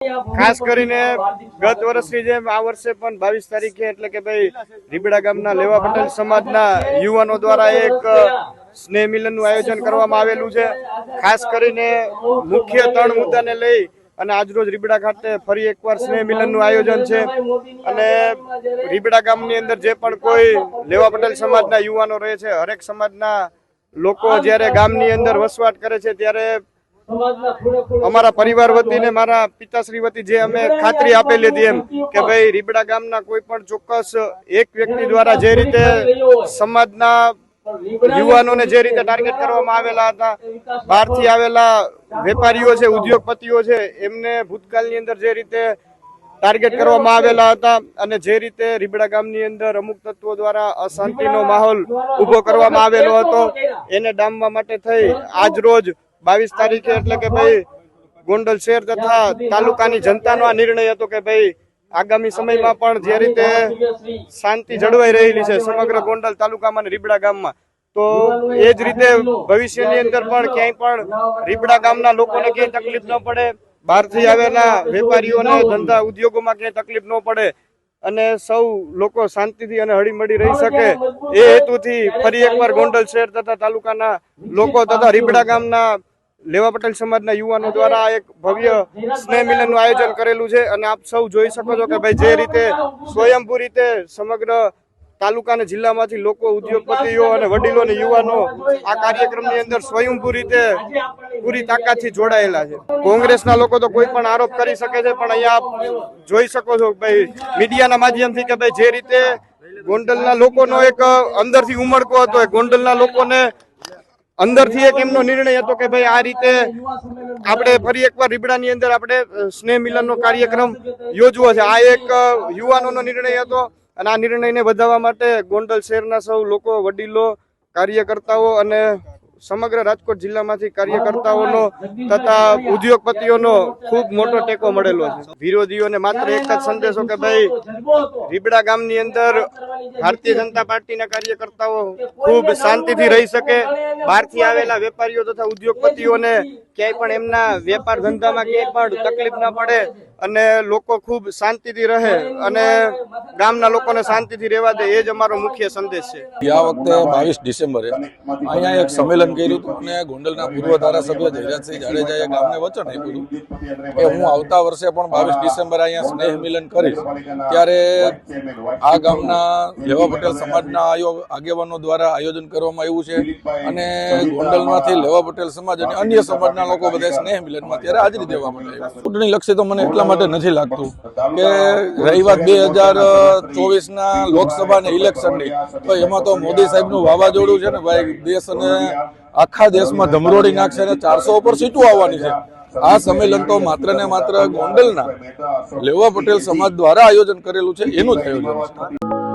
ખાસ કરીને ગત વર્ષની જેમ આ વર્ષે પણ 22 તારીખે એટલે કે ભાઈ રીબડા ગામના લેવા પટેલ સમાજના યુવાનો દ્વારા એક સ્નેહ મિલનનું આયોજન કરવામાં આવેલું છે। ખાસ કરીને મુખ્ય 3 મુદ્દાને લઈ અને આજરોજ રીબડા ખાતે ફરી એકવાર સ્નેહ મિલનનું આયોજન છે અને રીબડા ગામની અંદર જે પણ કોઈ લેવા પટેલ સમાજના યુવાનો રહે છે, હરેક સમાજના લોકો જ્યારે ગામની અંદર વસવાટ કરે છે ત્યારે અમારા પરિવાર વતી ને મારા પિતાશ્રી વતી જે અમે ખાતરી આપેલી હતી એમ કે ભાઈ રીબડા ગામના કોઈ પણ ચોક્કસ એક વ્યક્તિ દ્વારા જે રીતે સમાજના યુવાનોને જે રીતે ટાર્ગેટ કરવામાં આવેલા હતા, બહારથી આવેલા વેપારીઓ છે, ઉદ્યોગપતિઓ છે, એમને ભૂતકાળની અંદર જે રીતે ટાર્ગેટ કરવામાં આવેલા હતા અને જે રીતે રીબડા ગામની અંદર અમુક તત્વો દ્વારા અશાંતિનો માહોલ ઉભો કરવામાં આવેલો હતો એને ડામવા માટે થઈ આજ રોજ 22 તારીખે એટલે કે ભાઈ ગોંડલ શહેર તથા તાલુકાની જનતાનો આ નિર્ણય હતો કે ભાઈ આગામી સમયમાં પણ જે રીતે શાંતિ જળવાઈ રહેલી છે સમગ્ર ગોંડલ તાલુકામાં અને રીબડા ગામમાં, તો એ જ રીતે ભવિષ્યની અંદર પણ ક્યાંય પણ રીબડા ગામના લોકોને ક્યાંય તકલીફ ન પડે, બહારથી આવેલા વેપારીઓને ધંધા ઉદ્યોગોમાં ક્યાંય તકલીફ ન પડે અને સૌ લોકો શાંતિથી અને હળીમળી રહી શકે એ હેતુથી ફરી એકવાર ગોંડલ શહેર તથા તાલુકાના લોકો તથા રીબડા ગામના લેવા પટેલ સમાજના યુવાનો દ્વારા એક ભવ્ય સ્નેહ મિલનનું આયોજન કરેલું છે અને આપ સૌ જોઈ શકો છો કે ભાઈ જે રીતે સ્વયંભૂ રીતે સમગ્ર તાલુકા અને જિલ્લામાંથી લોકો, ઉદ્યોગપતિઓ અને વડીલો અને યુવાનો આ કાર્યક્રમની અંદર સ્વયંભૂ રીતે પૂરી તાકાતથી જોડાયેલા છે। કોંગ્રેસના લોકો તો કોઈ પણ આરોપ કરી શકે છે, પણ અહીંયા આપ જોઈ શકો છો ભાઈ મીડિયાના માધ્યમથી કે ભાઈ જે રીતે ગોંડલના લોકોનો એક અંદરથી ઉમળકો હતો, ગોંડલના લોકોને અંદરથી એક એમનો નિર્ણય હતો કે ભાઈ આ રીતે આપણે ફરી એકવાર રીબડાની અંદર આપણે સ્નેહ મિલનનો કાર્યક્રમ યોજવો છે। આ એક યુવાનોનો નિર્ણય હતો અને આ નિર્ણયને વધારવા માટે ગોંડલ શહેરના સૌ લોકો, વડીલો, કાર્યકર્તાઓ અને સમગ્ર રાજકોટ જિલ્લામાંથી કાર્યકર્તાઓનો તથા ઉદ્યોગપતિઓનો ખૂબ મોટો ટેકો મળેલો છે। વિરોધીઓને માત્ર એક જ સંદેશો કે ભાઈ રીબડા ગામની અંદર ભારતીય જનતા પાર્ટીના કાર્યકર્તાઓ ખૂબ શાંતિથી રહી શકે, બહારથી આવેલા વેપારીઓ તથા ઉદ્યોગપતિઓને ક્યાંય પણ એમના વેપાર ધંધામાં ક્યાંય પણ તકલીફ ન પડે અને લોકો ખૂબ શાંતિથી રહે અને ગામના લોકોને શાંતિથી રહેવા દે, એ જ અમારો મુખ્ય સંદેશ છે। આ વખતે 22 ડિસેમ્બરે અહીંયા એક સંમેલન કર્યું હતું અને ગોંડલના પૂર્વ ધારાસભ્ય જયરાજસિંહ જાડેજાએ ગામને વચન આપ્યું હતું કે હું આવતા વર્ષે પણ 22 ડિસેમ્બરે અહીંયા સ્નેહ મિલન કરીશ। ત્યારે આ ગામના લેવા પટેલ સમાજના આગેવાનો દ્વારા આયોજન કરવામાં આવ્યું છે અને ગોંડલમાંથી લેવા પટેલ સમાજ અને અન્ય સમાજના લોકો બધા સ્નેહ મિલનમાં ત્યારે હાજરી દેવા માટે આવ્યા। ચૂંટણી લક્ષી તો મને એટલા માટે નથી લાગતું કે રહી વાત 2024ના લોકસભાના ઇલેક્શનની, તો એમાં તો મોદી સાહેબનું વાવાઝોડું છે ને ભાઈ, દેશ અને આખા દેશમાં ધમરોડી નાખશે અને 400 ઉપર સીટો આવવાની છે। આ સંમેલન તો માત્ર ને માત્ર ગોંડલના લેવા પટેલ સમાજ દ્વારા આયોજન કરેલું છે, એનું જ આયોજન છે।